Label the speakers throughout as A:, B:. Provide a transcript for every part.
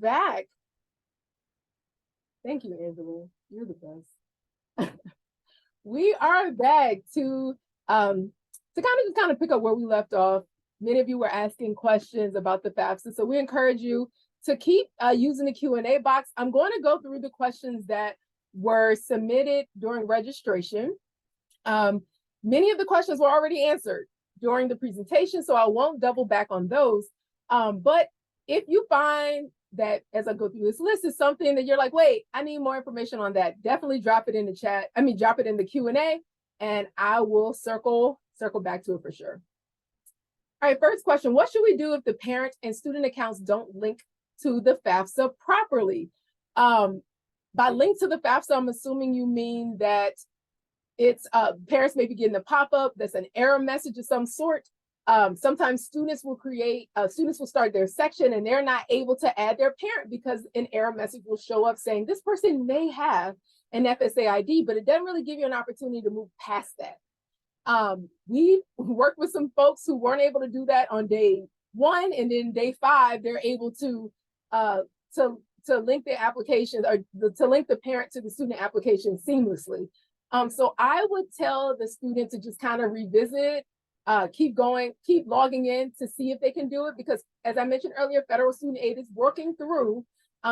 A: back. Thank you, Angela. You're the best. We are back to kind of pick up where we left off. Many of you were asking questions about the FAFSA, so we encourage you to keep using the Q&A box. I'm going to go through the questions that were submitted during registration. Many of the questions were already answered during the presentation, so I won't double back on those. But if you find that as I go through this list is something that you're like, wait, I need more information on that, definitely drop it in the chat. Drop it in the Q&A, and I will circle back to it for sure. All right, first question, what should we do if the parent and student accounts don't link to the FAFSA properly? By link to the FAFSA, I'm assuming you mean that it's parents may be getting a pop-up that's an error message of some sort. Sometimes students will start their section and they're not able to add their parent because an error message will show up saying this person may have an FSA ID, but it doesn't really give you an opportunity to move past that. We worked with some folks who weren't able to do that on day 1, and then day 5, they're able to link their applications or to link the parent to the student application seamlessly. So I would tell the student to just kind of revisit, keep logging in to see if they can do it, because as I mentioned earlier, federal student aid is working through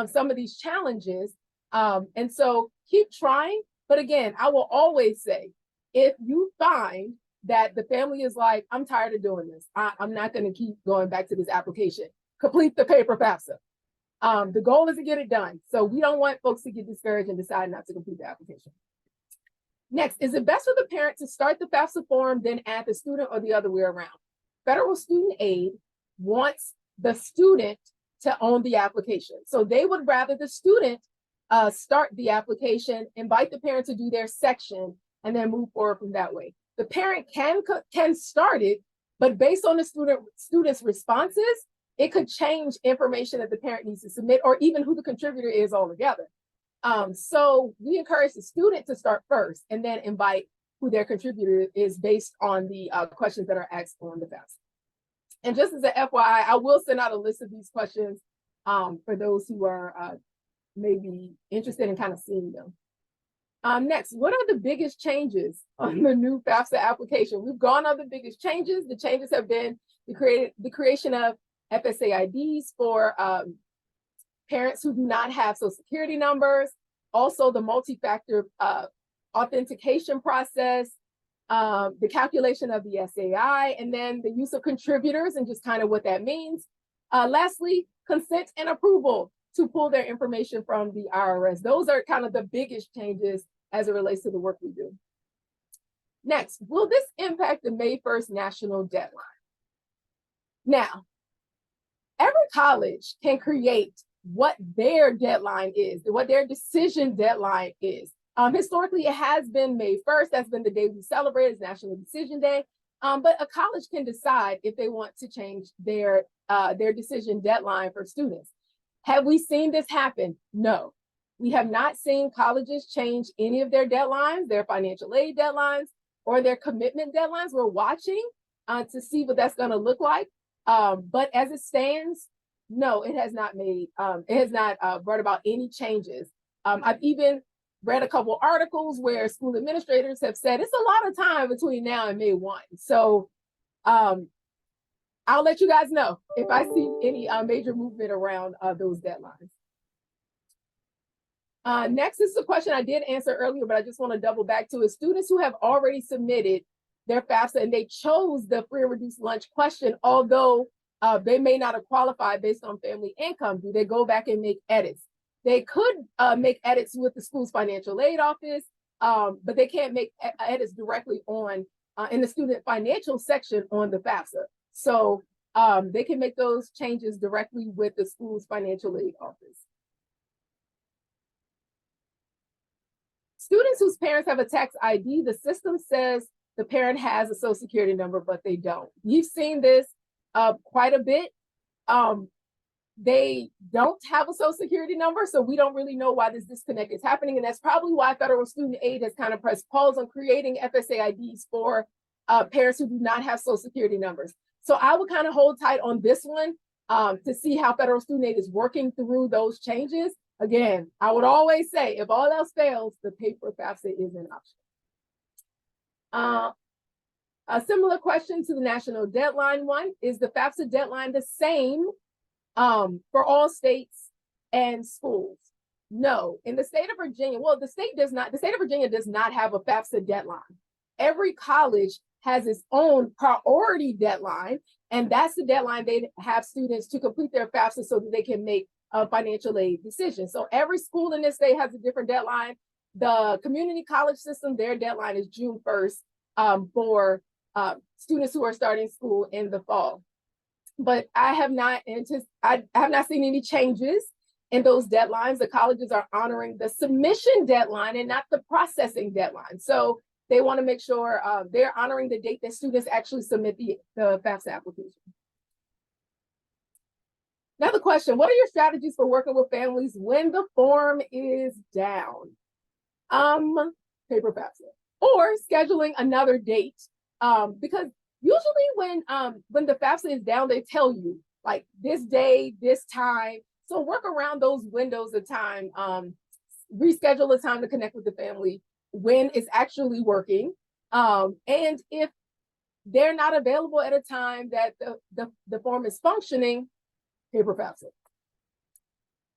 A: some of these challenges. And so keep trying. But again, I will always say, if you find that the family is like, I'm tired of doing this, I'm not going to keep going back to this application, complete the paper FAFSA. The goal is to get it done. So we don't want folks to get discouraged and decide not to complete the application. Next, is it best for the parent to start the FAFSA form, then add the student, or the other way around? Federal student aid wants the student to own the application. So they would rather the student start the application, invite the parent to do their section, and then move forward from that way. The parent can start it, but based on the student's responses, it could change information that the parent needs to submit, or even who the contributor is altogether. So we encourage the student to start first and then invite who their contributor is based on the questions that are asked on the FAFSA. And just as an FYI, I will send out a list of these questions for those who are maybe interested in kind of seeing them. Next, what are the biggest changes on the new FAFSA application? We've gone over the biggest changes. The changes have been the creation of FSA IDs for parents who do not have Social Security numbers, also the multi-factor authentication process, the calculation of the SAI, and then the use of contributors and just kind of what that means. Lastly, consent and approval to pull their information from the IRS. Those are kind of the biggest changes as it relates to the work we do. Next, will this impact the May 1st national deadline? Now, every college can create what their deadline is, what their decision deadline is. Historically, it has been May 1st. That's been the day we celebrate as National Decision Day. But a college can decide if they want to change their decision deadline for students. Have we seen this happen? No. We have not seen colleges change any of their deadlines, their financial aid deadlines, or their commitment deadlines. We're watching to see what that's going to look like. But as it stands, no, it has not brought about any changes. I've even read a couple articles where school administrators have said it's a lot of time between now and May 1. So I'll let you guys know if I see any major movement around those deadlines. Next is a question I did answer earlier, but I just want to double back to it. Students who have already submitted their FAFSA and they chose the free or reduced lunch question, although they may not have qualified based on family income, do they go back and make edits? They could make edits with the school's financial aid office, but they can't make edits directly on in the student financial section on the FAFSA. So they can make those changes directly with the school's financial aid office. Students whose parents have a tax ID, the system says the parent has a Social Security number, but they don't. You've seen this quite a bit. They don't have a Social Security number, so we don't really know why this disconnect is happening. And that's probably why federal student aid has kind of pressed pause on creating FSA IDs for parents who do not have Social Security numbers. So I would kind of hold tight on this one to see how federal student aid is working through those changes. Again, I would always say, if all else fails, the paper FAFSA is an option. A similar question to the national deadline one: is the FAFSA deadline the same for all states and schools? No. In the state of Virginia, well, the state of Virginia does not have a FAFSA deadline. Every college has its own priority deadline, and that's the deadline they have students to complete their FAFSA so that they can make a financial aid decision. So every school in this state has a different deadline. The community college system, their deadline is June 1st for students who are starting school in the fall. But I have not seen any changes in those deadlines. The colleges are honoring the submission deadline and not the processing deadline. So they want to make sure they're honoring the date that students actually submit the FAFSA application. Another question: what are your strategies for working with families when the form is down? Paper FAFSA, or scheduling another date. Because usually when the FAFSA is down, they tell you like this day, this time. So work around those windows of time. Reschedule a time to connect with the family when it's actually working. And if they're not available at a time that the form is functioning, paper FAFSA.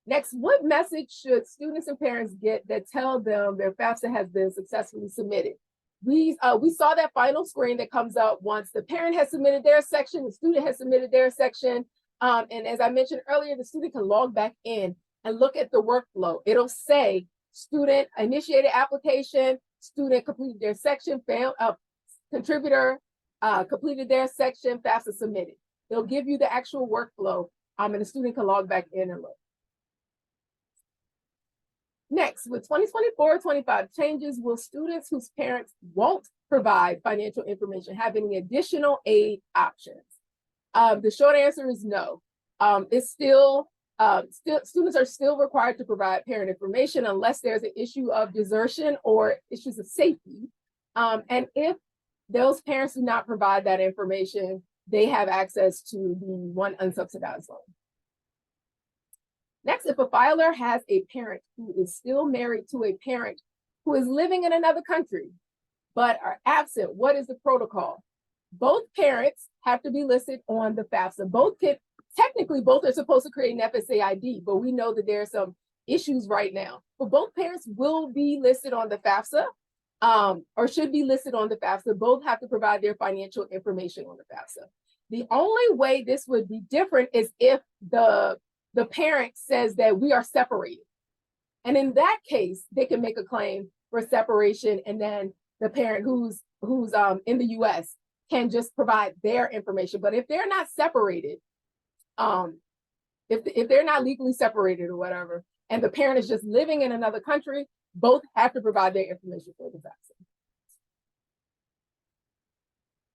A: Next, what message should students and parents get that tell them their FAFSA has been successfully submitted? We saw that final screen that comes up once the parent has submitted their section, the student has submitted their section. And as I mentioned earlier, the student can log back in and look at the workflow. It'll say student initiated application, student completed their section, contributor completed their section, FAFSA submitted. It'll give you the actual workflow, and the student can log back in and look. Next, with 2024-25 changes, will students whose parents won't provide financial information have any additional aid options? The short answer is no. It's still students are still required to provide parent information unless there's an issue of desertion or issues of safety. And if those parents do not provide that information, they have access to the one unsubsidized loan. Next, if a filer has a parent who is still married to a parent who is living in another country, but are absent, what is the protocol? Both parents have to be listed on the FAFSA. Technically, both are supposed to create an FSA ID, but we know that there are some issues right now. But both parents will be listed on the FAFSA, or should be listed on the FAFSA. Both have to provide their financial information on the FAFSA. The only way this would be different is if the parent says that we are separated. And in that case, they can make a claim for separation, and then the parent who's in the US can just provide their information. But if they're not separated, if they're not legally separated or whatever, and the parent is just living in another country, both have to provide their information for the FAFSA.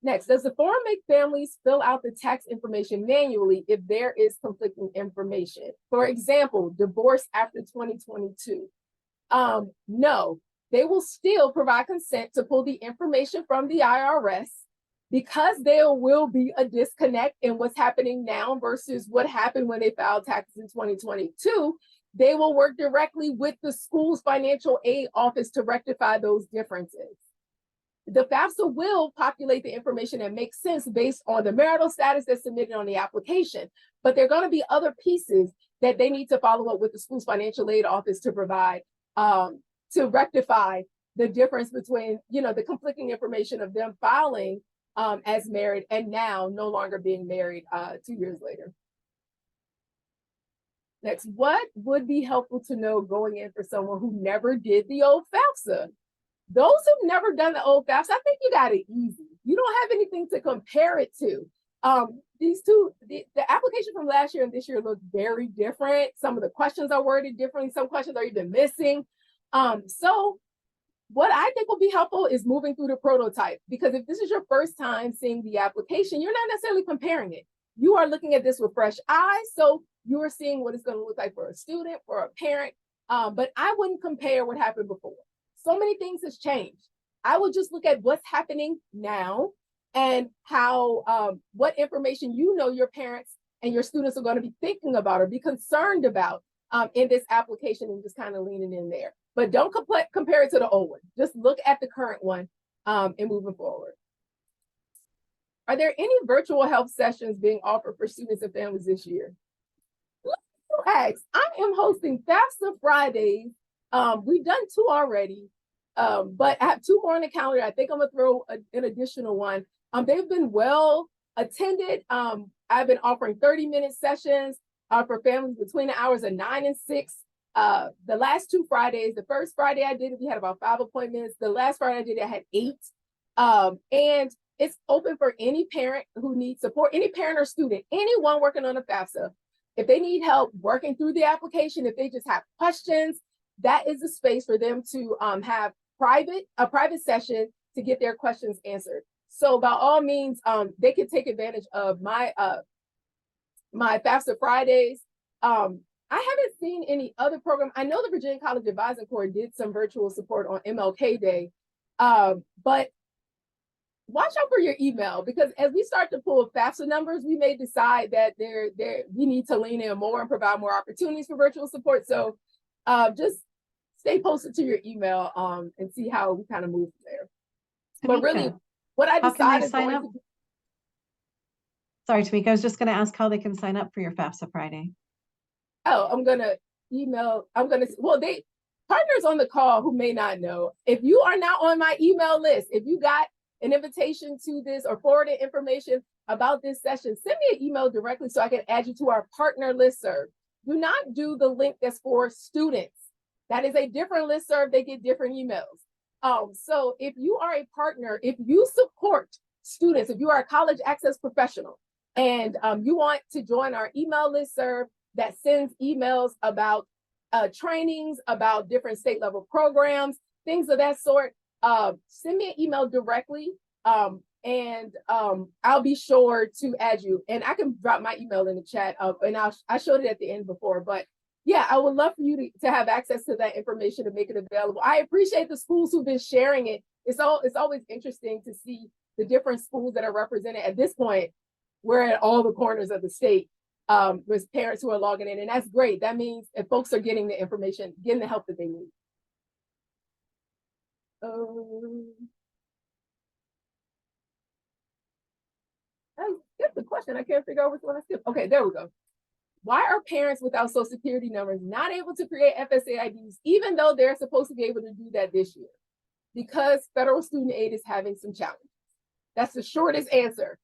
A: Next, does the form make families fill out the tax information manually if there is conflicting information? For example, divorce after 2022. No, they will still provide consent to pull the information from the IRS, because there will be a disconnect in what's happening now versus what happened when they filed taxes in 2022. They will work directly with the school's financial aid office to rectify those differences. The FAFSA will populate the information that makes sense based on the marital status that's submitted on the application, but there are going to be other pieces that they need to follow up with the school's financial aid office to provide to rectify the difference between, the conflicting information of them filing as married and now no longer being married 2 years later. Next, what would be helpful to know going in for someone who never did the old FAFSA? Those who've never done the old FAFSA, I think you got it easy. You don't have anything to compare it to. The application from last year and this year look very different. Some of the questions are worded differently. Some questions are even missing. So what I think will be helpful is moving through the prototype, because if this is your first time seeing the application, you're not necessarily comparing it. You are looking at this with fresh eyes. So you are seeing what it's going to look like for a student, for a parent. But I wouldn't compare what happened before. So many things has changed. I would just look at what's happening now and how, what information your parents and your students are going to be thinking about or be concerned about in this application, and just kind of leaning in there. But don't compare it to the old one. Just look at the current one and moving forward. Are there any virtual help sessions being offered for students and families this year? I am hosting FAFSA Fridays. We've done 2 already, but I have 2 more on the calendar. I think I'm gonna throw an additional one. They've been well attended. I've been offering 30-minute sessions for families between the hours of 9 and 6. The last 2 Fridays, the first Friday I did it, we had about 5 appointments. The last Friday I did it, I had 8. And it's open for any parent who needs support, any parent or student, anyone working on a FAFSA. If they need help working through the application, if they just have questions, that is a space for them to have a private session to get their questions answered. So by all means, they can take advantage of my my FAFSA Fridays. I haven't seen any other program. I know the Virginia College Advising Corps did some virtual support on MLK Day, but watch out for your email, because as we start to pull FAFSA numbers, we may decide that we need to lean in more and provide more opportunities for virtual support. So just stay posted to your email and see how we kind of move from there. But really, what I decided is
B: Sorry, Tamika, I was just going to ask how they can sign up for your FAFSA Friday.
A: Oh, I'm going to email, partners on the call who may not know, if you are not on my email list, if you got an invitation to this or forwarded information about this session, send me an email directly so I can add you to our partner listserv. Do not do the link that's for students. That is a different listserv. They get different emails. So if you are a partner, if you support students, if you are a college access professional and you want to join our email listserv that sends emails about trainings, about different state level programs, things of that sort, send me an email directly and I'll be sure to add you. And I can drop my email in the chat and I showed it at the end before, but yeah, I would love for you to have access to that information and make it available. I appreciate the schools who've been sharing it. It's always interesting to see the different schools that are represented. At this point, we're at all the corners of the state with parents who are logging in, and that's great. That means if folks are getting the information, getting the help that they need. I skipped the question. I can't figure out which one I skipped. Okay, there we go. Why are parents without Social Security numbers not able to create FSA IDs, even though they're supposed to be able to do that this year? Because federal student aid is having some challenges. That's the shortest answer.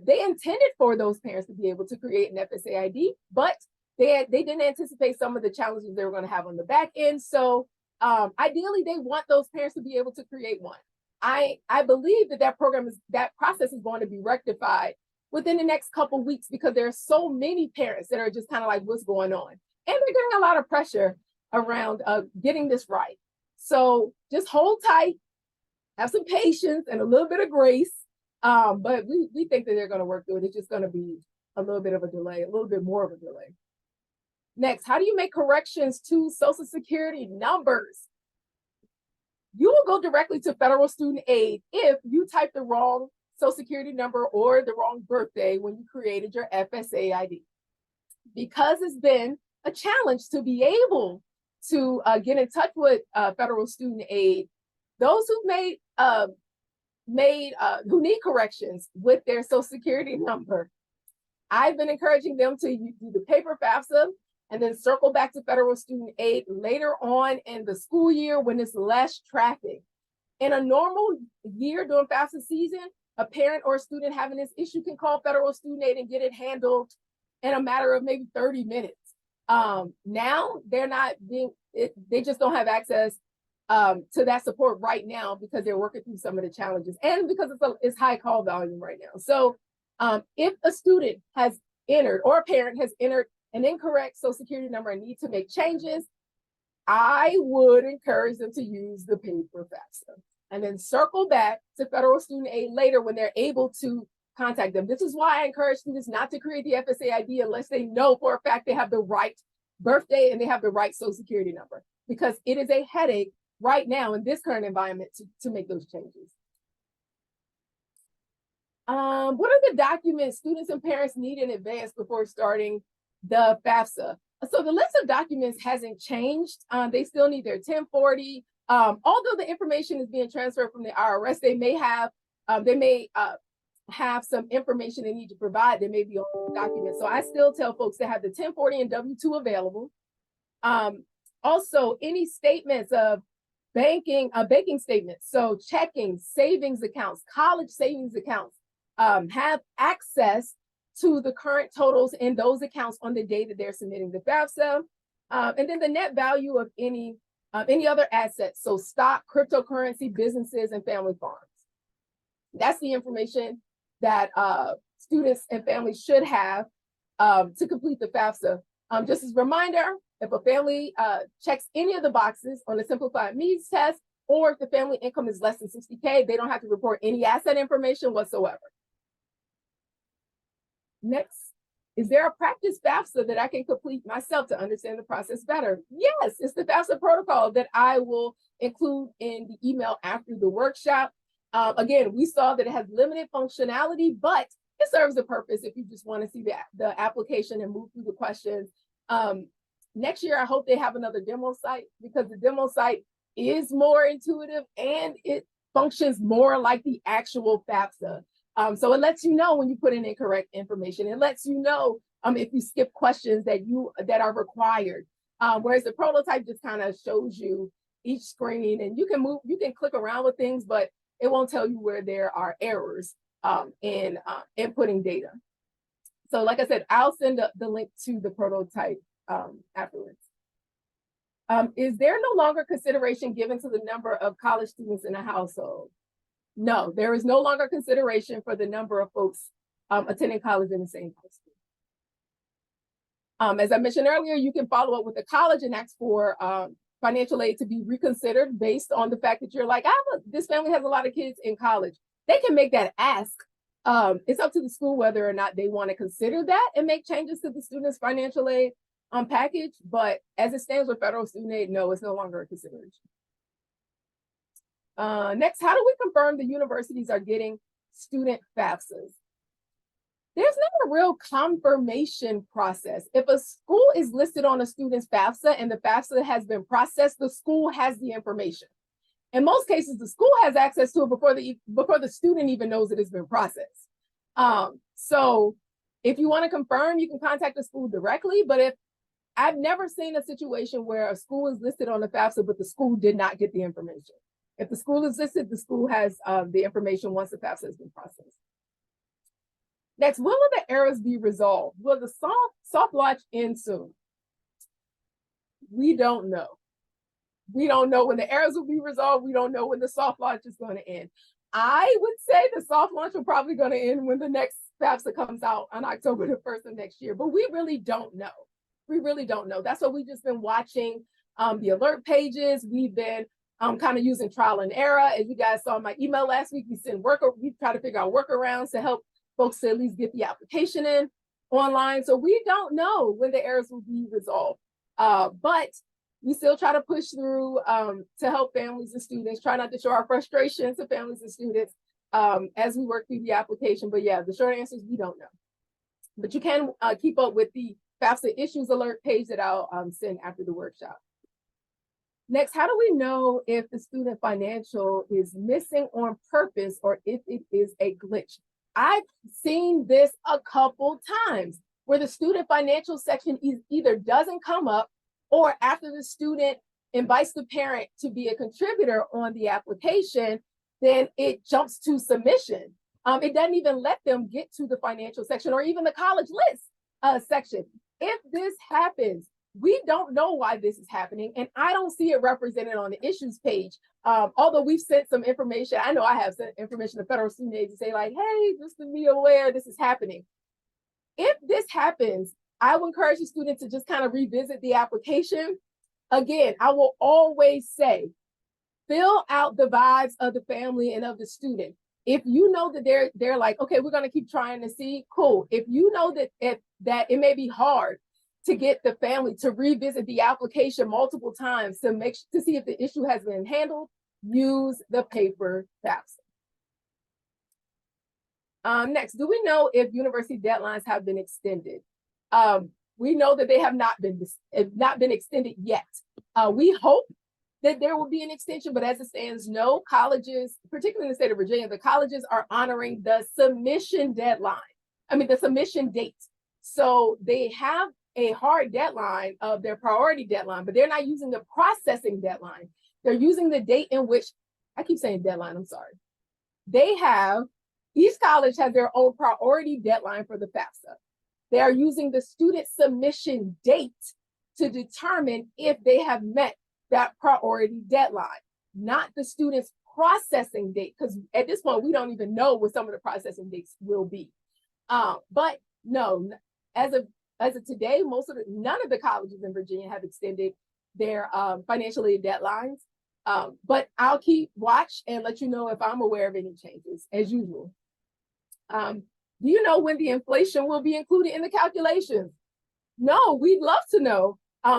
A: They intended for those parents to be able to create an FSA ID, but they didn't anticipate some of the challenges they were going to have on the back end. So ideally, they want those parents to be able to create one. I believe that process is going to be rectified within the next couple of weeks, because there are so many parents that are just kind of like, what's going on? And they're getting a lot of pressure around getting this right. So just hold tight, have some patience and a little bit of grace. But we think that they're going to work through it. It's just going to be a little bit of a delay, a little bit more of a delay. Next, how do you make corrections to Social Security numbers? You will go directly to federal student aid if you type the wrong Social Security number or the wrong birthday when you created your FSA ID. Because it's been a challenge to be able to get in touch with federal student aid, those who who need corrections with their Social Security number, I've been encouraging them to do the paper FAFSA and then circle back to federal student aid later on in the school year when there's less traffic. In a normal year during FAFSA season, a parent or a student having this issue can call federal student aid and get it handled in a matter of maybe 30 minutes. Now they're not they just don't have access to that support right now because they're working through some of the challenges and because it's high call volume right now. So if a student has entered or a parent has entered an incorrect Social Security number and need to make changes, I would encourage them to use the paper FAFSA and then circle back to federal student aid later when they're able to contact them. This is why I encourage students not to create the FSA ID unless they know for a fact they have the right birthday and they have the right Social Security number, because it is a headache right now in this current environment to make those changes. What are the documents students and parents need in advance before starting the FAFSA? So the list of documents hasn't changed. They still need their 1040. Although the information is being transferred from the IRS, they may have some information they need to provide. There may be on documents. So I still tell folks to have the 1040 and W-2 available. Also, any statements of banking statements, so checking, savings accounts, college savings accounts, have access to the current totals in those accounts on the day that they're submitting the FAFSA. And then the net value of any other assets, so stock, cryptocurrency, businesses, and family farms. That's the information that students and families should have to complete the FAFSA. Just as a reminder, if a family checks any of the boxes on the simplified needs test, or if the family income is less than 60K, they don't have to report any asset information whatsoever. Next, is there a practice FAFSA that I can complete myself to understand the process better? Yes, it's the FAFSA protocol that I will include in the email after the workshop. Again, we saw that it has limited functionality, but it serves a purpose if you just want to see the application and move through the questions. Next year, I hope they have another demo site, because the demo site is more intuitive and it functions more like the actual FAFSA. So it lets you know when you put in incorrect information. It lets you know if you skip questions that are required. Whereas the prototype just kind of shows you each screen, and you can click around with things, but it won't tell you where there are errors in inputting data. So like I said, I'll send the link to the prototype afterwards. Is there no longer consideration given to the number of college students in a household? No, there is no longer consideration for the number of folks attending college in the same high school. As I mentioned earlier, you can follow up with the college and ask for financial aid to be reconsidered based on the fact that you're like, this family has a lot of kids in college. They can make that ask. It's up to the school whether or not they want to consider that and make changes to the student's financial aid package. But as it stands with federal student aid, no, it's no longer a consideration. Next, how do we confirm the universities are getting student FAFSAs? There's not a real confirmation process. If a school is listed on a student's FAFSA and the FAFSA has been processed, the school has the information. In most cases, the school has access to it before the student even knows it has been processed. So if you want to confirm, you can contact the school directly. But if I've never seen a situation where a school is listed on the FAFSA, but the school did not get the information. If the school is listed, the school has the information once the FAFSA has been processed. Next, when will the errors be resolved? Will the soft launch end soon? We don't know. We don't know when the errors will be resolved. We don't know when the soft launch is going to end. I would say the soft launch will probably going to end when the next FAFSA comes out on October the 1st of next year, but we really don't know. We really don't know. That's why we've just been watching the alert pages. We've been kind of using trial and error. As you guys saw in my email last week, we try to figure out workarounds to help folks to at least get the application in online. So we don't know when the errors will be resolved, but we still try to push through to help families and students, try not to show our frustration to families and students as we work through the application. But yeah, the short answer is we don't know. But you can keep up with the FAFSA issues alert page that I'll send after the workshop. Next, how do we know if the student financial is missing on purpose or if it is a glitch? I've seen this a couple times where the student financial section either doesn't come up, or after the student invites the parent to be a contributor on the application, then it jumps to submission. It doesn't even let them get to the financial section or even the college list section. If this happens, we don't know why this is happening, and I don't see it represented on the issues page. Although we've sent some information, I know I have sent information to federal student aid to say like, hey, just to be aware this is happening. If this happens, I would encourage the student to just kind of revisit the application. Again, I will always say, fill out the vibes of the family and of the student. If you know that they're like, okay, we're going to keep trying to see, cool. If you know that it may be hard to get the family to revisit the application multiple times to see if the issue has been handled, use the paper FAFSA. Next, do we know if university deadlines have been extended? We know that they have not been extended yet. We hope that there will be an extension, but as it stands, no. Colleges, particularly in the state of Virginia, the colleges are honoring the submission deadline. The submission date. So they have a hard deadline of their priority deadline, but they're not using the processing deadline. They're using the date in which, I keep saying deadline, I'm sorry. Each college has their own priority deadline for the FAFSA. They are using the student submission date to determine if they have met that priority deadline, not the student's processing date, because at this point, we don't even know what some of the processing dates will be. But no, as of today, none of the colleges in Virginia have extended their financial aid deadlines. But I'll keep watch and let you know if I'm aware of any changes, as usual. Do you know when the inflation will be included in the calculations? No, we'd love to know.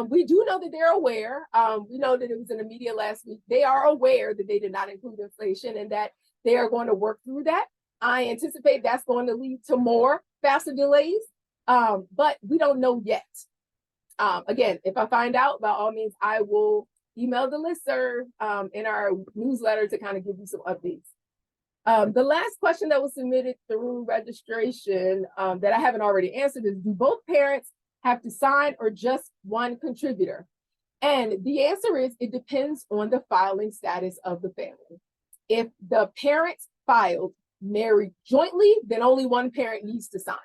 A: We do know that they're aware. We know that it was in the media last week. They are aware that they did not include inflation and that they are going to work through that. I anticipate that's going to lead to more FAFSA delays, but we don't know yet. Again, if I find out, by all means, I will email the listserv in our newsletter to kind of give you some updates. The last question that was submitted through registration that I haven't already answered is, do both parents have to sign or just one contributor? And the answer is, it depends on the filing status of the family. If the parents filed married jointly, then only one parent needs to sign.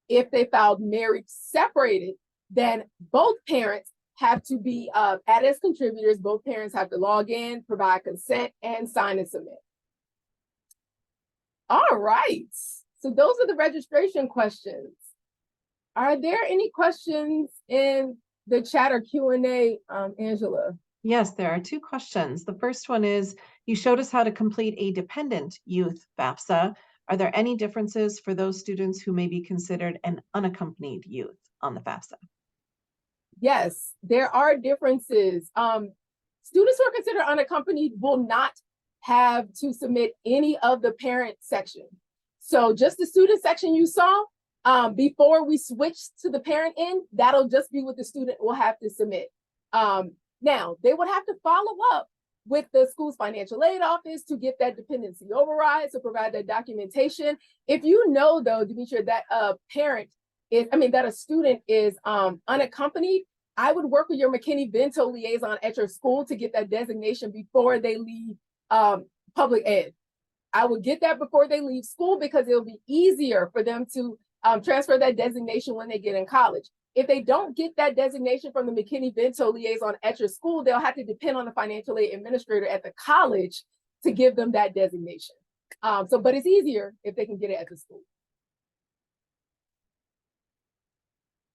A: If they filed married separated, then both parents have to be added as contributors. Both parents have to log in, provide consent, and sign and submit. All right, so those are the registration questions. Are there any questions in the chat or Q&A, Angela?
B: Yes, there are two questions. The first one is, you showed us how to complete a dependent youth FAFSA. Are there any differences for those students who may be considered an unaccompanied youth on the FAFSA?
A: Yes, there are differences. Students who are considered unaccompanied will not have to submit any of the parent section. So just the student section you saw, before we switch to the parent end, that'll just be what the student will have to submit. Now, they would have to follow up with the school's financial aid office to get that dependency override, to provide that documentation. If you know, though, Demetria, that that a student is unaccompanied, I would work with your McKinney-Vento liaison at your school to get that designation before they leave public ed. I would get that before they leave school because it'll be easier for them to transfer that designation when they get in college. If they don't get that designation from the McKinney-Vento liaison at your school, they'll have to depend on the financial aid administrator at the college to give them that designation. But it's easier if they can get it at the school.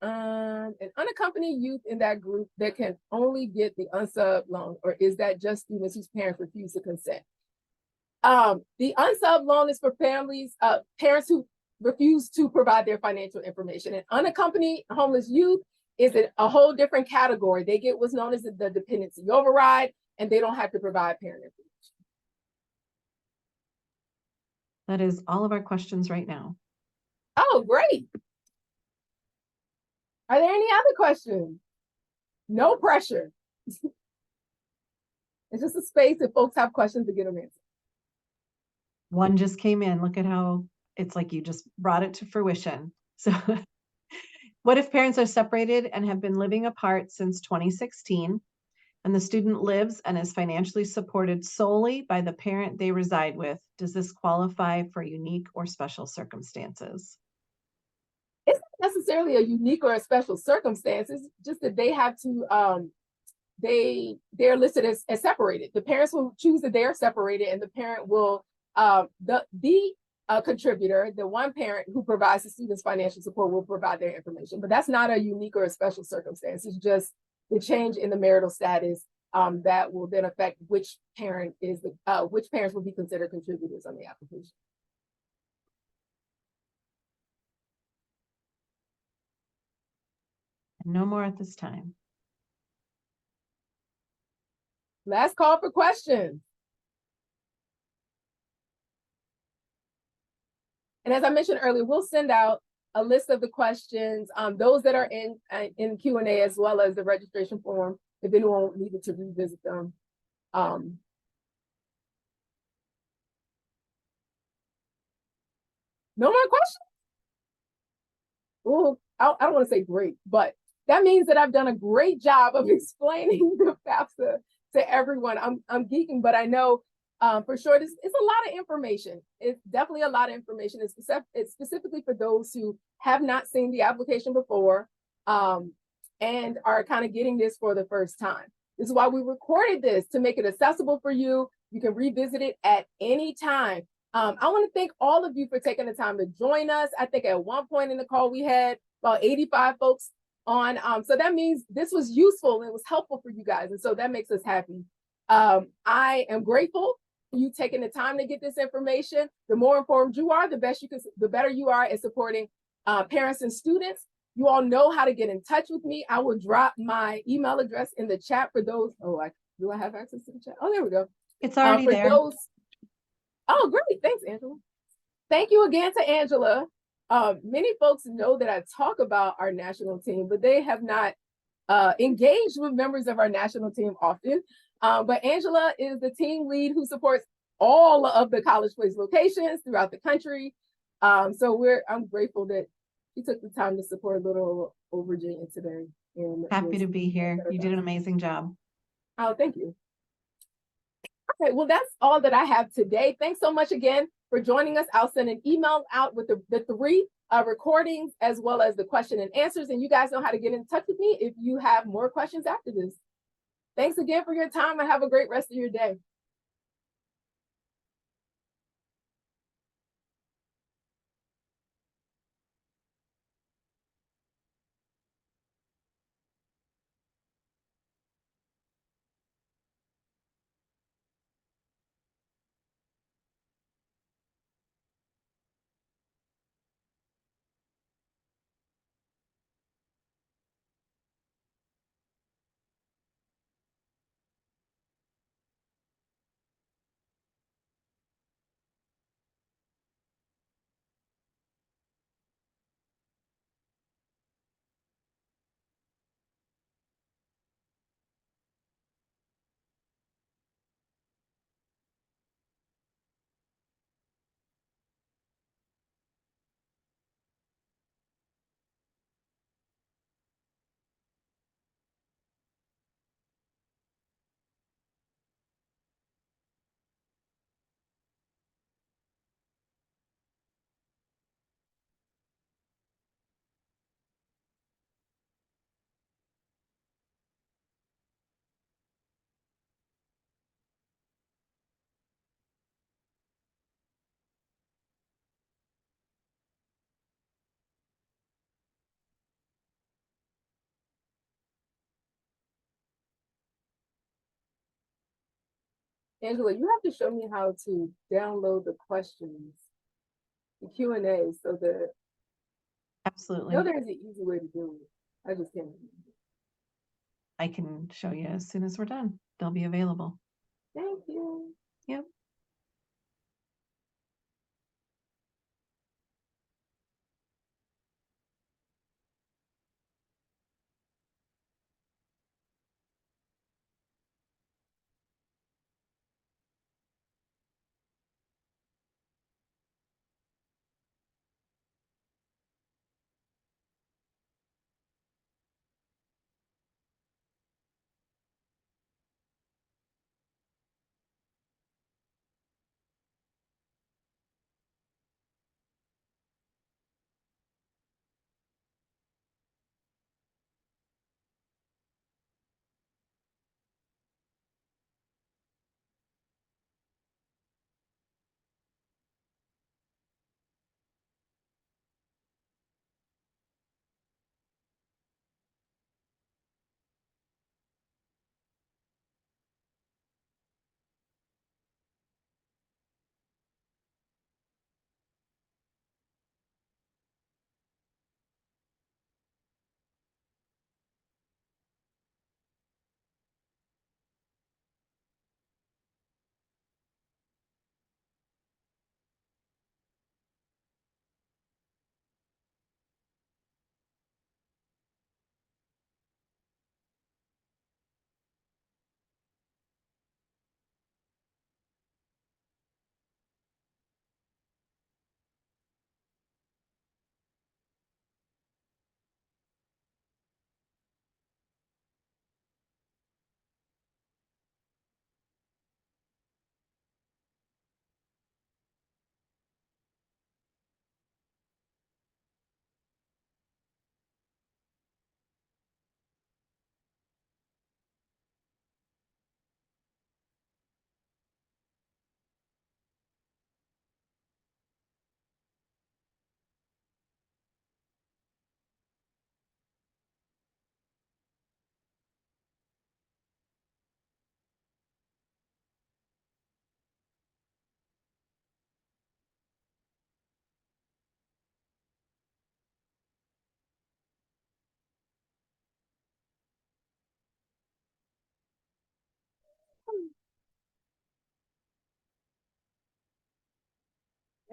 A: An unaccompanied youth in that group that can only get the unsub loan, or is that just students whose parents refuse to consent? The unsub loan is for families, parents who refuse to provide their financial information. And unaccompanied homeless youth is a whole different category. They get what's known as the dependency override, and they don't have to provide parent information.
B: That is all of our questions right now.
A: Oh, great. Are there any other questions? No pressure. It's just a space if folks have questions to get them answered.
B: One just came in. Look at how it's like you just brought it to fruition. So what if parents are separated and have been living apart since 2016, and the student lives and is financially supported solely by the parent they reside with? Does this qualify for unique or special circumstances?
A: It's not necessarily a unique or a special circumstance. It's just that they have to, they're listed as separated. The parents will choose that they're separated, and the parent will, the contributor, the one parent who provides the student's financial support, will provide their information. But that's not a unique or a special circumstance. It's just the change in the marital status that will then affect which parent is which parents will be considered contributors on the application.
B: No more at this time.
A: Last call for questions. And as I mentioned earlier, we'll send out a list of the questions, those that are in Q&A, as well as the registration form, if anyone needed to revisit them. No more questions? Well, I don't want to say great, but that means that I've done a great job of explaining the FAFSA to everyone. I'm geeking, but I know for sure it's a lot of information. It's definitely a lot of information. It's specifically for those who have not seen the application before and are kind of getting this for the first time. This is why we recorded this, to make it accessible for you. You can revisit it at any time. I want to thank all of you for taking the time to join us. I think at one point in the call, we had about 85 folks on. So that means this was useful and it was helpful for you guys. And so that makes us happy. I am grateful for you taking the time to get this information. The more informed you are, the better you are at supporting parents and students. You all know how to get in touch with me. I will drop my email address in the chat for those. Do I have access to the chat? Oh, there we go.
B: It's already there.
A: Oh, great. Thanks, Angela. Thank you again to Angela. Many folks know that I talk about our national team, but they have not engaged with members of our national team often. But Angela is the team lead who supports all of the College Place locations throughout the country. So I'm grateful that she took the time to support little old Virginia today. And
B: happy to be here. You did an amazing job.
A: Oh, thank you. Okay, well, that's all that I have today. Thanks so much again for joining us. I'll send an email out with the 3 recordings as well as the question and answers. And you guys know how to get in touch with me if you have more questions after this. Thanks again for your time and have a great rest of your day. Angela, you have to show me how to download the questions, the Q&A, so that
B: absolutely.
A: I know there's an easy way to do it. I just can't.
B: I can show you as soon as we're done. They'll be available.
A: Thank you.
B: Yep.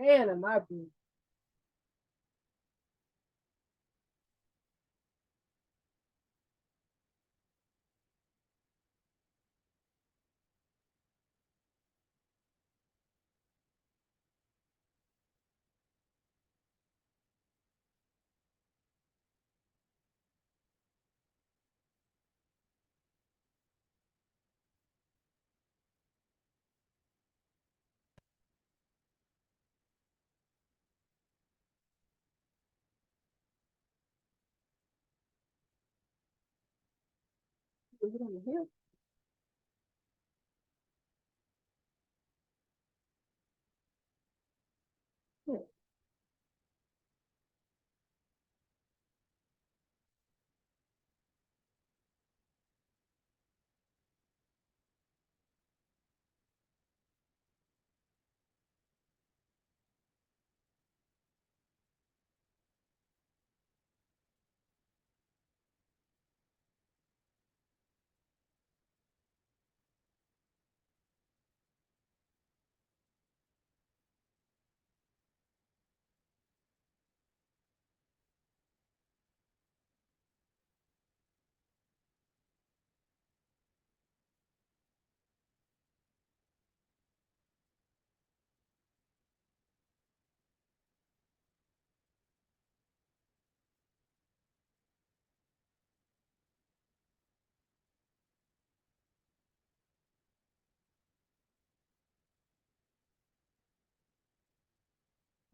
A: Man, am I beat. Is it on here? Yeah.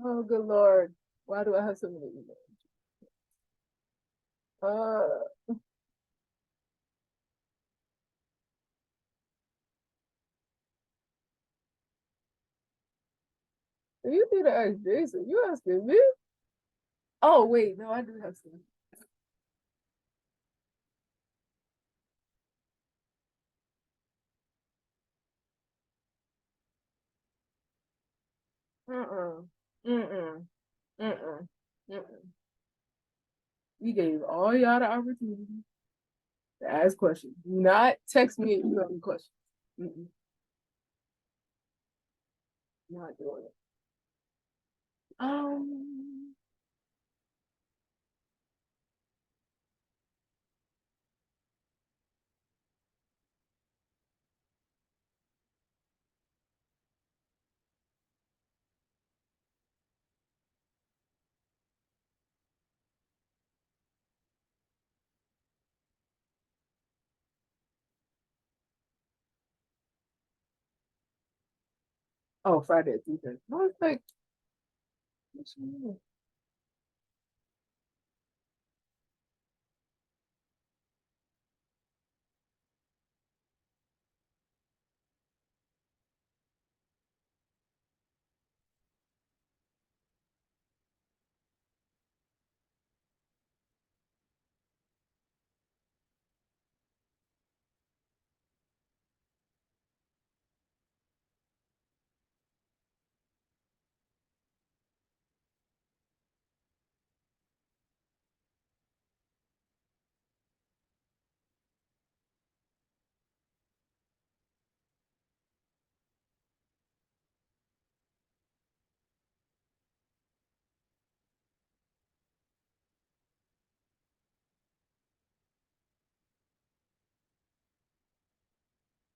A: Oh, good Lord. Why do I have so many emails? Uh, you need to ask Jason. You asking me? Oh, wait. No, I do have some. Mm-mm. Mm-mm. Mm-mm. Mm-mm. We gave all y'all the opportunity to ask questions. Do not text me if you have any questions. Mm-mm. Not doing it. Um, oh, Friday at 3:30. I was like, what's wrong?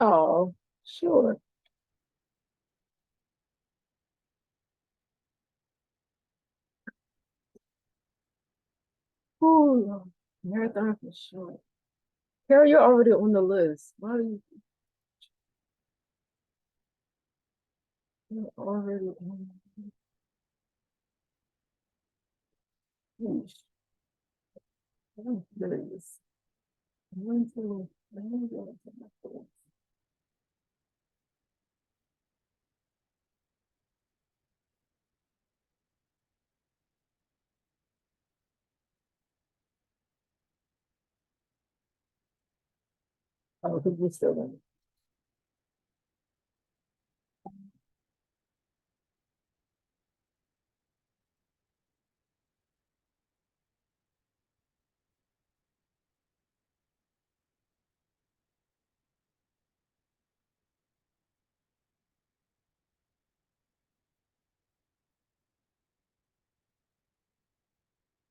A: Oh, sure. Ooh, marathon for sure. Carol, you're already on the list. Why are you're already on the list? I'm serious. I'm going to my phone. Oh, because we're still in.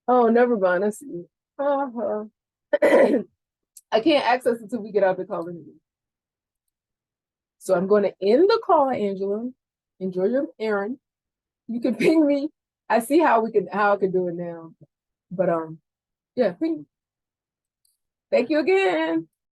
A: Oh, never mind. I see. Uh-huh. I can't access it until we get out the call. So I'm going to end the call, Angela. Enjoy your errand. You can ping me. I see how I can do it now. But yeah, ping me. Thank you again.